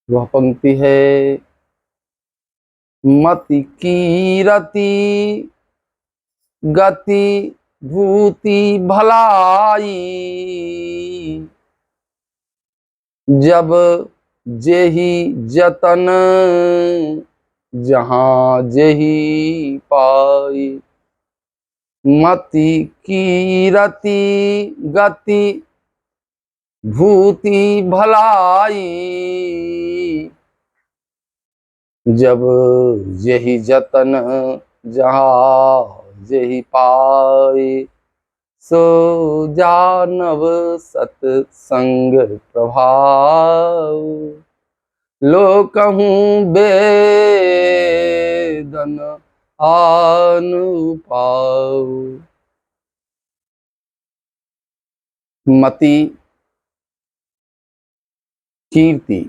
वह पंक्ति है, मति कीरति गति भूति भलाई, जब जेहि जतन जहाँ जेहि पाई। मति कीरति गति भूति भलाई, जब जेहि जतन जहाँ जेहि पाए। सो जानव सत्संग प्रभाव, लो कहूँ बेदन अनुपाव। मति कीर्ति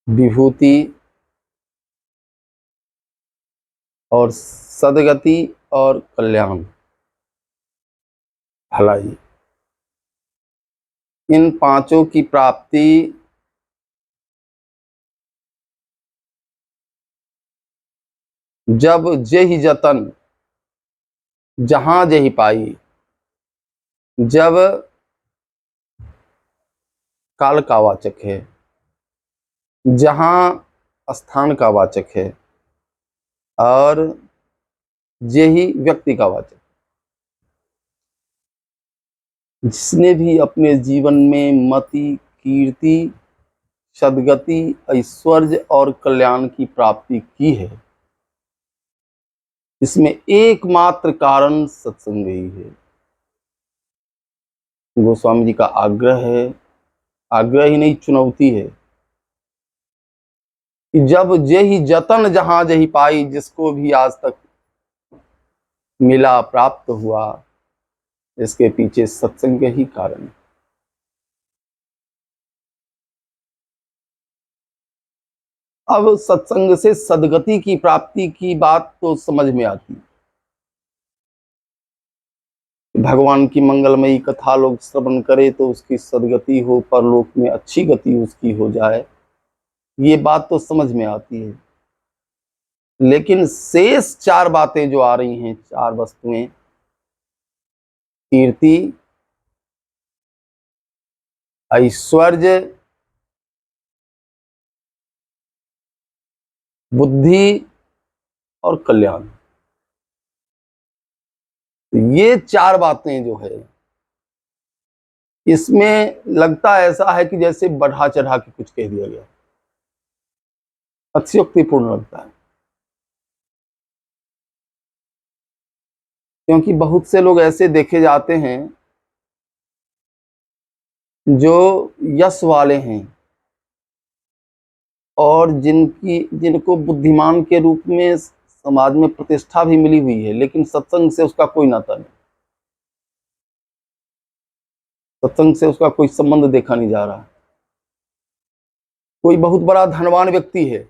विभूति और सदगति और कल्याण भलाई, इन पांचों की प्राप्ति जब जेहि जतन जहां जेहि पाई। जब काल का वाचक है, जहां स्थान का वाचक है, और जेहि व्यक्ति का वाचक। जिसने भी अपने जीवन में मति कीर्ति सद्गति ऐश्वर्य और कल्याण की प्राप्ति की है, इसमें एकमात्र कारण सत्संग ही है। गोस्वामी जी का आग्रह है, आग्रह ही नहीं चुनौती है, कि जब जेहि जतन जहां जेहि पाई। जिसको भी आज तक मिला प्राप्त हुआ, इसके पीछे सत्संग ही कारण है। अब सत्संग से सद्गति की प्राप्ति की बात तो समझ में आती है। भगवान की मंगलमयी कथा लोग श्रवण करे तो उसकी सद्गति हो, परलोक में अच्छी गति उसकी हो जाए, ये बात तो समझ में आती है। लेकिन शेष चार बातें जो आ रही हैं, चार वस्तुएं, कीर्ति, ऐश्वर्य, बुद्धि और कल्याण, ये चार बातें जो है, इसमें लगता ऐसा है कि जैसे बढ़ा चढ़ा के कुछ कह दिया गया, अतिशयोक्तिपूर्ण लगता है। क्योंकि बहुत से लोग ऐसे देखे जाते हैं जो यश वाले हैं और जिनको बुद्धिमान के रूप में समाज में प्रतिष्ठा भी मिली हुई है, लेकिन सत्संग से उसका कोई नाता नहीं, सत्संग से उसका कोई संबंध देखा नहीं जा रहा। कोई बहुत बड़ा धनवान व्यक्ति है,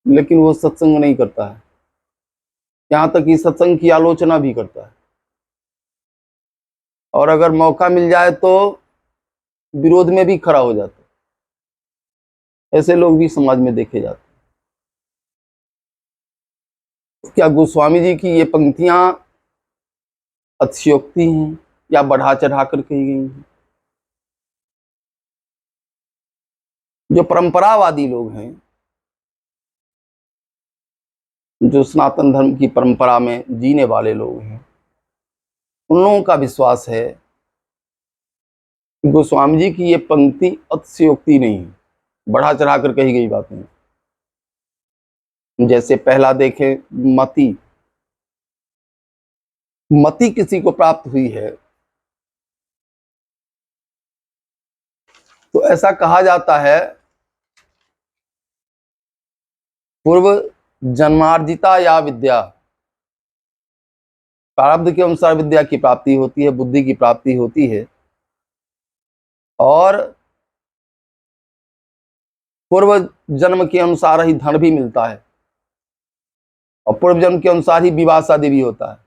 लेकिन वो सत्संग नहीं करता है, यहां तक कि सत्संग की आलोचना भी करता है, और अगर मौका मिल जाए तो विरोध में भी खड़ा हो जाता है। ऐसे लोग भी समाज में देखे जाते हैं। क्या गोस्वामी जी की ये पंक्तियां अतिशयोक्ति हैं या बढ़ा चढ़ा कर कही गई हैं? जो परंपरावादी लोग हैं, जो सनातन धर्म की परंपरा में जीने वाले लोग हैं, उन लोगों का विश्वास है कि गोस्वामी जी की ये पंक्ति अतिशयोक्ति नहीं है, बढ़ा चढ़ा कर कही गई बातें। जैसे पहला देखें, मति किसी को प्राप्त हुई है तो ऐसा कहा जाता है, पूर्व जन्मार्जिता या विद्या, प्रारब्ध के अनुसार विद्या की प्राप्ति होती है, बुद्धि की प्राप्ति होती है, और पूर्व जन्म के अनुसार ही धन भी मिलता है, और पूर्व जन्म के अनुसार ही विवाह शादी भी होता है।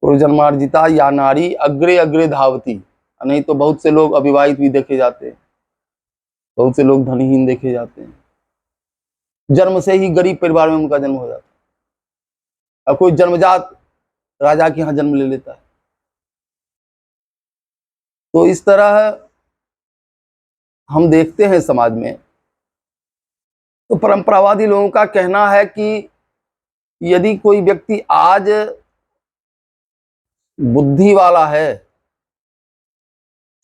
पूर्वजन्मार्जिता या नारी अग्रे अग्रे धावती। नहीं तो बहुत से लोग अविवाहित भी देखे जाते हैं, बहुत से लोग धनहीन देखे जाते हैं, जन्म से ही गरीब परिवार में उनका जन्म हो जाता है। अब कोई जन्मजात राजा के यहाँ जन्म ले लेता है। तो इस तरह हम देखते हैं समाज में। तो परंपरावादी लोगों का कहना है कि यदि कोई व्यक्ति आज बुद्धि वाला है,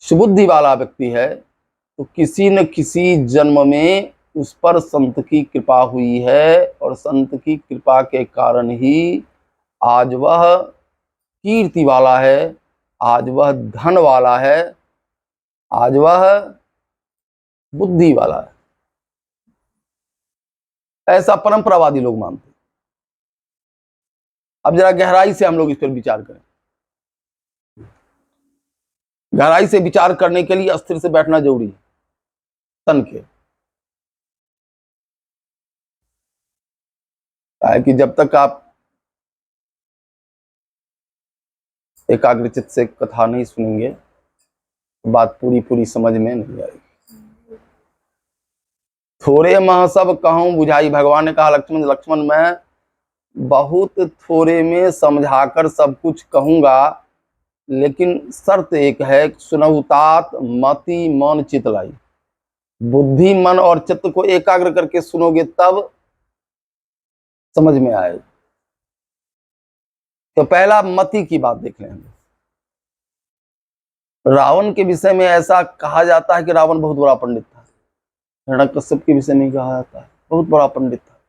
सुबुद्धि वाला व्यक्ति है, तो किसी न किसी जन्म में उस पर संत की कृपा हुई है, और संत की कृपा के कारण ही आज वह कीर्ति वाला है, आज वह धन वाला है, आज वह बुद्धि वाला है। ऐसा परंपरावादी लोग मानते हैं। अब जरा गहराई से हम लोग इस पर विचार करें। गहराई से विचार करने के लिए अस्थिर से बैठना जरूरी है, तन के। कि जब तक आप एकाग्रचित से कथा नहीं सुनेंगे, बात पूरी पूरी समझ में नहीं आएगी। थोड़े मह सब कहूं बुझाई, भगवान ने कहा लक्ष्मण मैं बहुत थोड़े में समझाकर सब कुछ कहूंगा, लेकिन शर्त एक है, सुनहु तात मति मन चित लाई। बुद्धि मन और चित्त को एकाग्र करके सुनोगे तब समझ में आएगा। तो पहला मति की बात देख लें। रावण के विषय में ऐसा कहा जाता है कि रावण बहुत बड़ा पंडित था। हिरण्यकश्यप के विषय में कहा जाता है बहुत बड़ा पंडित था,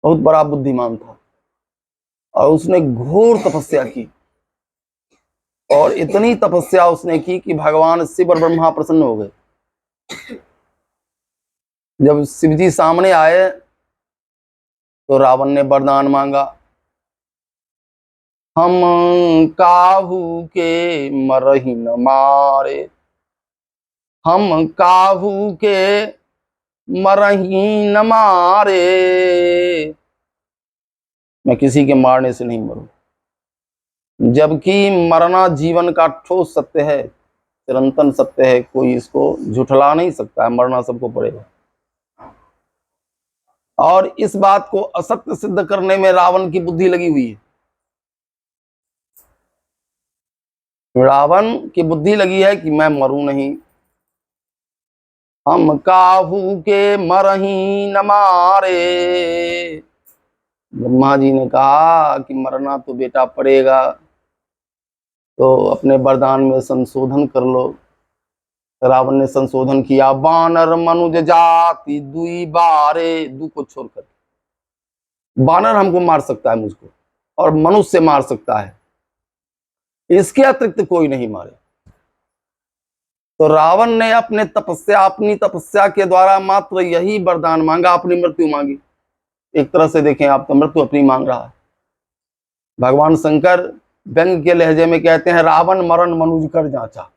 बहुत बड़ा बुद्धिमान था, और उसने घोर तपस्या की, और इतनी तपस्या उसने की कि भगवान शिव और ब्रह्मा प्रसन्न हो गए। जब शिव जी सामने आए तो रावण ने वरदान मांगा, हम काहू के मरही न मारे, हम काहू के मरही न मारे, मैं किसी के मारने से नहीं मरूं। जबकि मरना जीवन का ठोस सत्य है, चिरंतन सत्य है, कोई इसको झुठला नहीं सकता है, मरना सबको पड़ेगा। और इस बात को असत्य सिद्ध करने में रावण की बुद्धि लगी हुई है। रावण की बुद्धि लगी है कि मैं मरूं नहीं। हम काहू के मरही न मारे, ब्रह्मा जी ने कहा कि मरना तो बेटा पड़ेगा, तो अपने वरदान में संशोधन कर लो। रावण ने संशोधन किया, बानर मनुज जाति दुई बारे, दू को छोड़कर। बानर हमको मार सकता है, मुझको, और मनुष्य मार सकता है, इसके अतिरिक्त कोई नहीं मारे। तो रावण ने अपनी तपस्या के द्वारा मात्र यही वरदान मांगा, अपनी मृत्यु मांगी। एक तरह से देखें आप तो मृत्यु अपनी मांग रहा है। भगवान शंकर व्यंग के लहजे में कहते हैं, रावण मरण मनुज कर जांचा।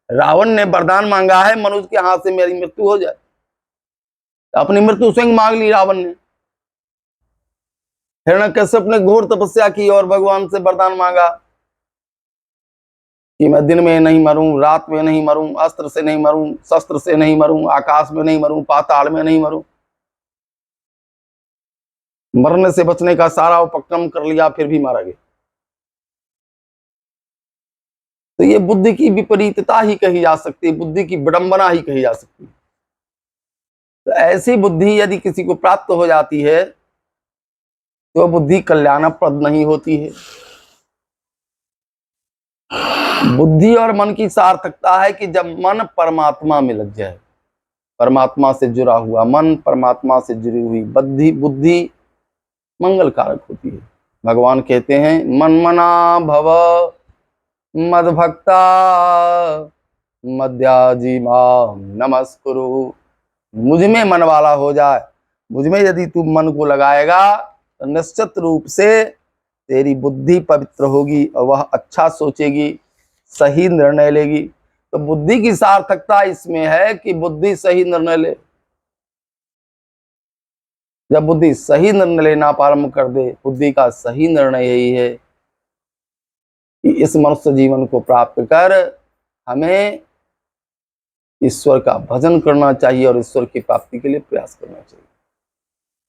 रावण ने वरदान मांगा है मनुज के हाथ से मेरी मृत्यु हो जाए, अपनी मृत्यु स्वयं मांग ली रावण ने। हिरण्यकश्यप ने घोर तपस्या की और भगवान से वरदान मांगा कि मैं दिन में नहीं मरूं, रात में नहीं मरूं, अस्त्र से नहीं मरूं, शस्त्र से नहीं मरूं, आकाश में नहीं मरूं, पाताल में नहीं मरूं। मरने से बचने का सारा उपक्रम कर लिया, फिर भी मारा गया। तो ये बुद्धि की विपरीतता ही कही जा सकती है, बुद्धि की विडंबना ही कही जा सकती है। तो ऐसी बुद्धि यदि किसी को प्राप्त हो जाती है तो बुद्धि कल्याणप्रद नहीं होती है। बुद्धि और मन की सार्थकता है कि जब मन परमात्मा में लग जाए, परमात्मा से जुड़ा हुआ मन, परमात्मा से जुड़ी हुई बुद्धि मंगल कारक होती है। भगवान कहते हैं, मन मना भव मद्भक्ता मद्याजी माम नमस्कुरु। मुझ में मन वाला हो जाए, मुझ में यदि तू मन को लगाएगा तो निश्चित रूप से तेरी बुद्धि पवित्र होगी और वह अच्छा सोचेगी, सही निर्णय लेगी। तो बुद्धि की सार्थकता इसमें है कि बुद्धि सही निर्णय ले। जब बुद्धि सही निर्णय लेना प्रारंभ कर दे, बुद्धि का सही निर्णय यही है कि इस मनुष्य जीवन को प्राप्त कर हमें ईश्वर का भजन करना चाहिए और ईश्वर की प्राप्ति के लिए प्रयास करना चाहिए।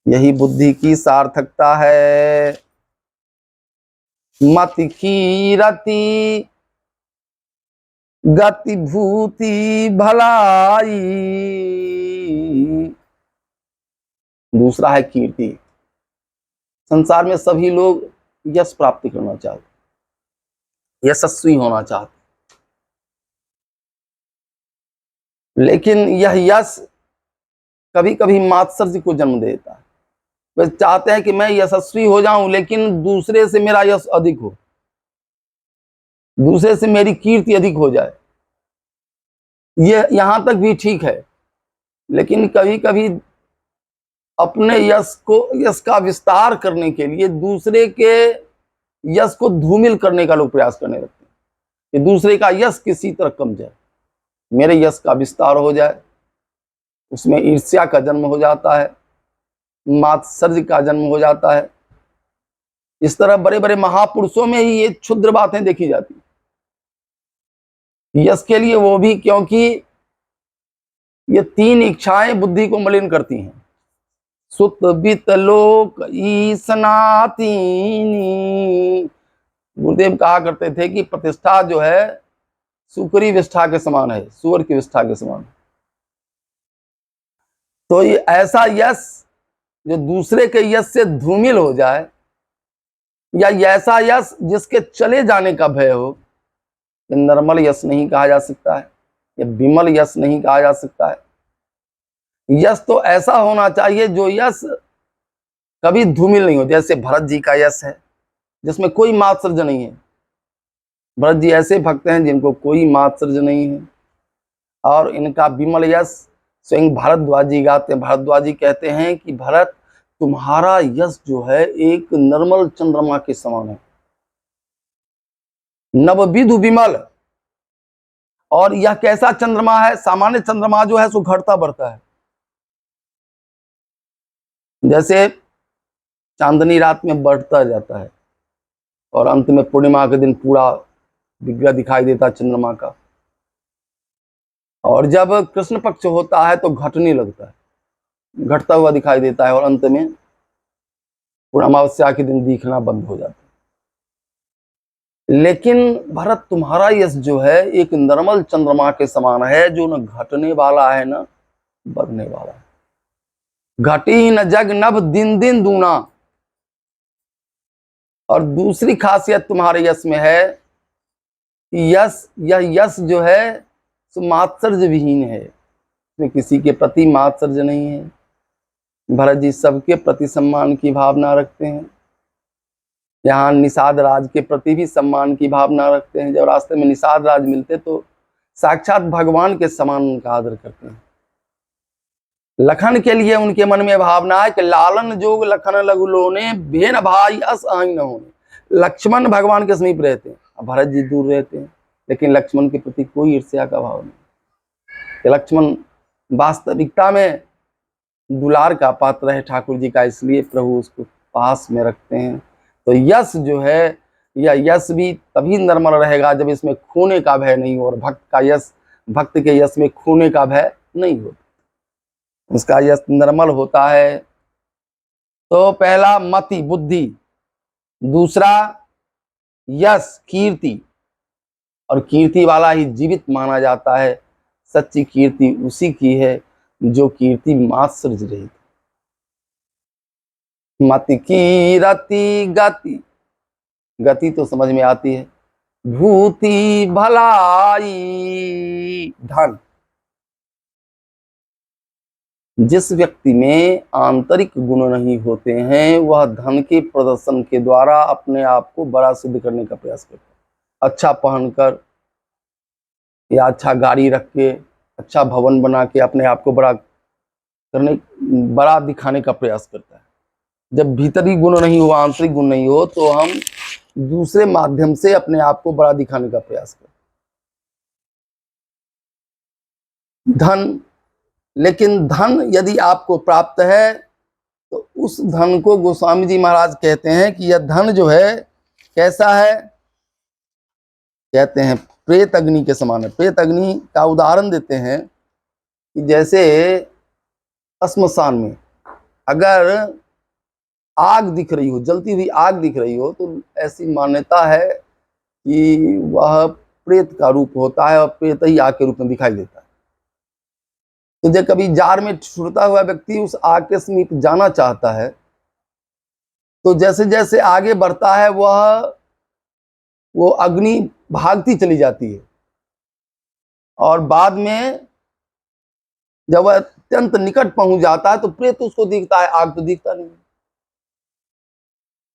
यही बुद्धि की सार्थकता है। मति की रति गति भूति भलाई। दूसरा है कीर्ति। संसार में सभी लोग यश प्राप्त करना चाहते, यशस्वी होना चाहते, लेकिन यह यश कभी कभी मात्सर्य को जन्म देता है। वे चाहते हैं कि मैं यशस्वी हो जाऊं, लेकिन दूसरे से मेरा यश अधिक हो, दूसरे से मेरी कीर्ति अधिक हो जाए। ये यहां तक भी ठीक है, लेकिन कभी कभी अपने यश का विस्तार करने के लिए दूसरे के यश को धूमिल करने का लोग प्रयास करने लगते हैं कि दूसरे का यश किसी तरह कम जाए, मेरे यश का विस्तार हो जाए। उसमें ईर्ष्या का जन्म हो जाता है, मात्सर्य का जन्म हो जाता है। इस तरह बड़े बड़े महापुरुषों में ही ये क्षुद्र बातें देखी जाती, यश के लिए, वो भी क्योंकि ये तीन इच्छाएं बुद्धि को मलिन करती हैं। सुत बित लोक ईसनातीनी। गुरुदेव कहा करते थे कि प्रतिष्ठा जो है सुकरी विष्ठा के समान है, सुअर की विष्ठा के समान। तो ये ऐसा यश जो दूसरे के यश से धूमिल हो जाए, या ऐसा यश जिसके चले जाने का भय हो, ये निर्मल यश नहीं कहा जा सकता है, ये विमल यश नहीं कहा जा सकता है। यश तो ऐसा होना चाहिए जो यश कभी धूमिल नहीं हो। जैसे भरत जी का यश है जिसमें कोई मात्सर्य नहीं है। भरत जी ऐसे भक्त हैं जिनको कोई मात्सर्य नहीं है, और इनका विमल यश स्वयं भारद्वाज जी गाते हैं। भारद्वाज जी कहते हैं कि भरत, तुम्हारा यश जो है एक निर्मल चंद्रमा के समान है, नवविधु विमल। और यह कैसा चंद्रमा है? सामान्य चंद्रमा जो है सो घटता बढ़ता है। जैसे चांदनी रात में बढ़ता जाता है और अंत में पूर्णिमा के दिन पूरा विग्रह दिखाई देता है चंद्रमा का, और जब कृष्ण पक्ष होता है तो घटने लगता है, घटता हुआ दिखाई देता है, और अंत में पूर्ण अमावस्या के दिन दिखना बंद हो जाता है। लेकिन भरत, तुम्हारा यश जो है एक निर्मल चंद्रमा के समान है, जो न घटने वाला है न बढ़ने वाला है। घटी न जग नभ दिन दिन दूना। और दूसरी खासियत तुम्हारे यश में है कि यह यश जो है सो मात्सर्य विहीन है, इसमें किसी के प्रति मात्सर्य नहीं है। भरत जी सबके प्रति सम्मान की भावना रखते हैं। यहाँ निषाद राज के प्रति भी सम्मान की भावना रखते हैं। जब रास्ते में निषाद राज मिलते तो साक्षात भगवान के समान उनका आदर करते हैं। लखन के लिए उनके मन में भावना है कि लालन जोग लखन लघु लोने, भेन भाई अस आइन न होने। लक्ष्मण भगवान के समीप रहते हैं, भरत जी दूर रहते हैं, लेकिन लक्ष्मण के प्रति कोई ईर्ष्या का भाव नहीं। लक्ष्मण वास्तविकता में दुलार का पात्र है ठाकुर जी का, इसलिए प्रभु उसको पास में रखते हैं। तो यश जो है, यह यश भी तभी निर्मल रहेगा जब इसमें खोने का भय नहीं हो, और भक्त का यश, भक्त के यश में खोने का भय नहीं हो, उसका यश निर्मल होता है। तो पहला मति बुद्धि, दूसरा यश कीर्ति, और कीर्ति वाला ही जीवित माना जाता है। सच्ची कीर्ति उसी की है जो कीर्ति मात्सर्य रहित। मति की रति गति, गति तो समझ में आती है, भूति भलाई धन। जिस व्यक्ति में आंतरिक गुण नहीं होते हैं वह धन के प्रदर्शन के द्वारा अपने आप को बड़ा सिद्ध करने का प्रयास करता है। अच्छा पहनकर या अच्छा गाड़ी रख के, अच्छा भवन बना के अपने आप को बड़ा दिखाने का प्रयास करता है। जब भीतरी गुण नहीं हो, आंतरिक गुण नहीं हो, तो हम दूसरे माध्यम से अपने आप को बड़ा दिखाने का प्रयास करते हैं। धन, लेकिन धन यदि आपको प्राप्त है तो उस धन को गोस्वामी जी महाराज कहते हैं कि यह धन जो है कैसा है, कहते हैं प्रेत अग्नि के समान है। प्रेत अग्नि का उदाहरण देते हैं कि जैसे श्मशान में अगर आग दिख रही हो, जलती हुई आग दिख रही हो, तो ऐसी मान्यता है कि वह प्रेत का रूप होता है और प्रेत ही आग के रूप में दिखाई देता है। तो जब कभी जार में छुड़ता हुआ व्यक्ति उस आग के समीप जाना चाहता है, तो जैसे जैसे आगे बढ़ता है वो अग्नि भागती चली जाती है, और बाद में जब वह अत्यंत निकट पहुंच जाता है तो प्रेत उसको दिखता है, आग तो दिखता नहीं।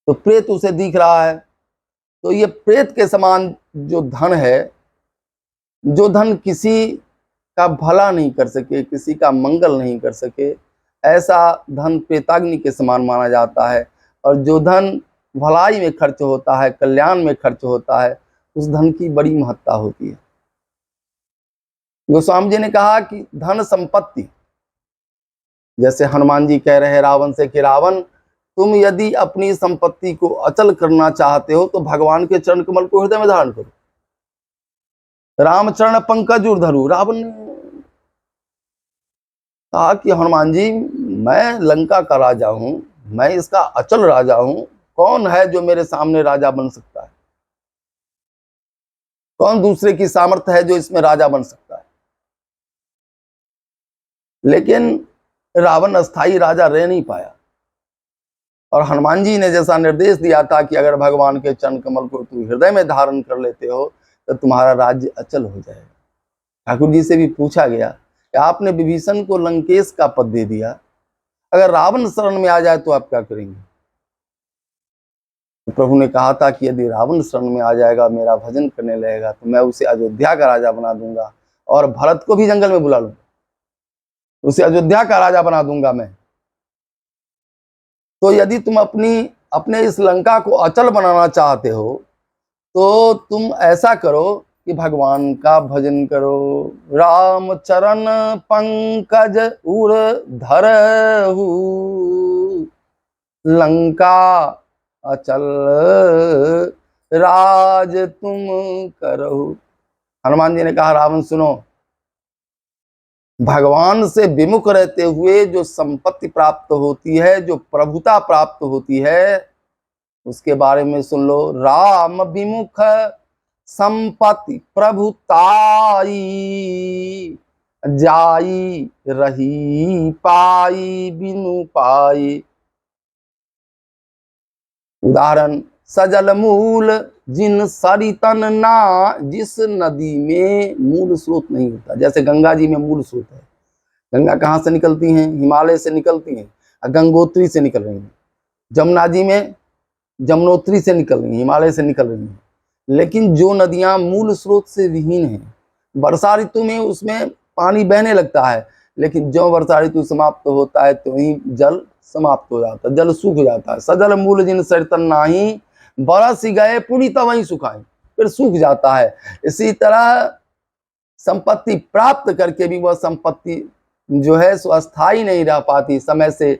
तो प्रेत उसे दिख रहा है। तो ये प्रेत के समान जो धन है, जो धन किसी का भला नहीं कर सके, किसी का मंगल नहीं कर सके, ऐसा धन प्रेताग्नि के समान माना जाता है। और जो धन भलाई में खर्च होता है, कल्याण में खर्च होता है, उस धन की बड़ी महत्ता होती है। गोस्वामी जी ने कहा कि धन संपत्ति, जैसे हनुमान जी कह रहे हैं रावण से कि रावण, तुम यदि अपनी संपत्ति को अचल करना चाहते हो तो भगवान के चरण कमल को हृदय में धारण करो, रामचरण पंकज धरू। रावण ने कहा कि हनुमान जी, मैं लंका का राजा हूं, मैं इसका अचल राजा हूं, कौन है जो मेरे सामने राजा बन सकता है? कौन दूसरे की सामर्थ्य है जो इसमें राजा बन सकता है? लेकिन रावण अस्थाई राजा रह नहीं पाया, और हनुमान जी ने जैसा निर्देश दिया था कि अगर भगवान के चरण कमल को तुम हृदय में धारण कर लेते हो तो तुम्हारा राज्य अचल हो जाएगा। ठाकुर जी से भी पूछा गया कि आपने विभीषण को लंकेश का पद दे दिया, अगर रावण शरण में आ जाए तो आप क्या करेंगे? तो प्रभु ने कहा था कि यदि रावण शरण में आ जाएगा, मेरा भजन करने लगेगा, तो मैं उसे अयोध्या का राजा बना दूंगा, और भरत को भी जंगल में बुला लूंगा, उसे अयोध्या का राजा बना दूंगा मैं। तो यदि तुम अपने इस लंका को अचल बनाना चाहते हो तो तुम ऐसा करो कि भगवान का भजन करो। राम चरण पंकज उर धरहु, लंका अचल राज तुम करहु। हनुमान जी ने कहा रावण सुनो, भगवान से विमुख रहते हुए जो संपत्ति प्राप्त होती है, जो प्रभुता प्राप्त होती है, उसके बारे में सुन लो। राम विमुख संपत्ति प्रभुताई, जाई रही पाई बिनु पाई। उदाहरण, सजल मूल जिन सरितन ना, जिस नदी में मूल स्रोत नहीं होता। जैसे गंगा जी में मूल स्रोत है, गंगा कहाँ से निकलती हैं? हिमालय से निकलती हैं, गंगोत्री से निकल रही हैं। जमुना जी में जमुनोत्री से निकल रही हैं, हिमालय से निकल रही हैं। लेकिन जो नदियां मूल स्रोत से विहीन हैं, वर्षा ऋतु में उसमें पानी बहने लगता है, लेकिन जो वर्षा ऋतु समाप्त होता है तो ही जल समाप्त हो जाता है, जल सूख जाता है। सजल मूल जिन सरितन नाही, बरस गए पुनि तब वहीं सुखाए, फिर सूख जाता है। इसी तरह संपत्ति प्राप्त करके भी वह संपत्ति जो है सो अस्थाई नहीं रह पाती, समय से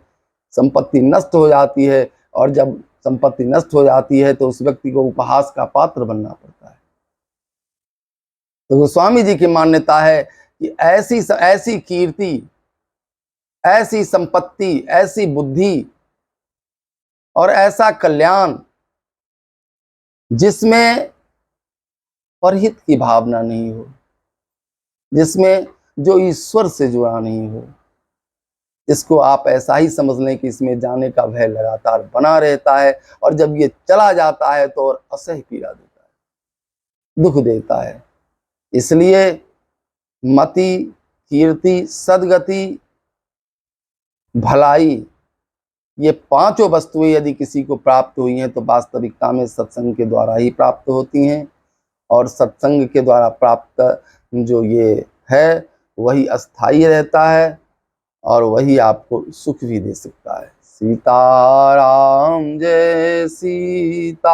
संपत्ति नष्ट हो जाती है, और जब संपत्ति नष्ट हो जाती है तो उस व्यक्ति को उपहास का पात्र बनना पड़ता है। तो गोस्वामी जी की मान्यता है कि ऐसी कीर्ति, ऐसी संपत्ति, ऐसी बुद्धि और ऐसा कल्याण जिसमें परहित की भावना नहीं हो, जिसमें जो ईश्वर से जुड़ा नहीं हो, इसको आप ऐसा ही समझ लें कि इसमें जाने का भय लगातार बना रहता है, और जब ये चला जाता है तो और असह्य पीड़ा देता है, दुख देता है। इसलिए मति, कीर्ति, सद्गति, भलाई, ये पांचों वस्तुएं यदि किसी को प्राप्त हुई हैं तो वास्तविकता में सत्संग के द्वारा ही प्राप्त होती हैं, और सत्संग के द्वारा प्राप्त जो ये है वही अस्थाई रहता है, और वही आपको सुख भी दे सकता है। सीताराम जय सीता।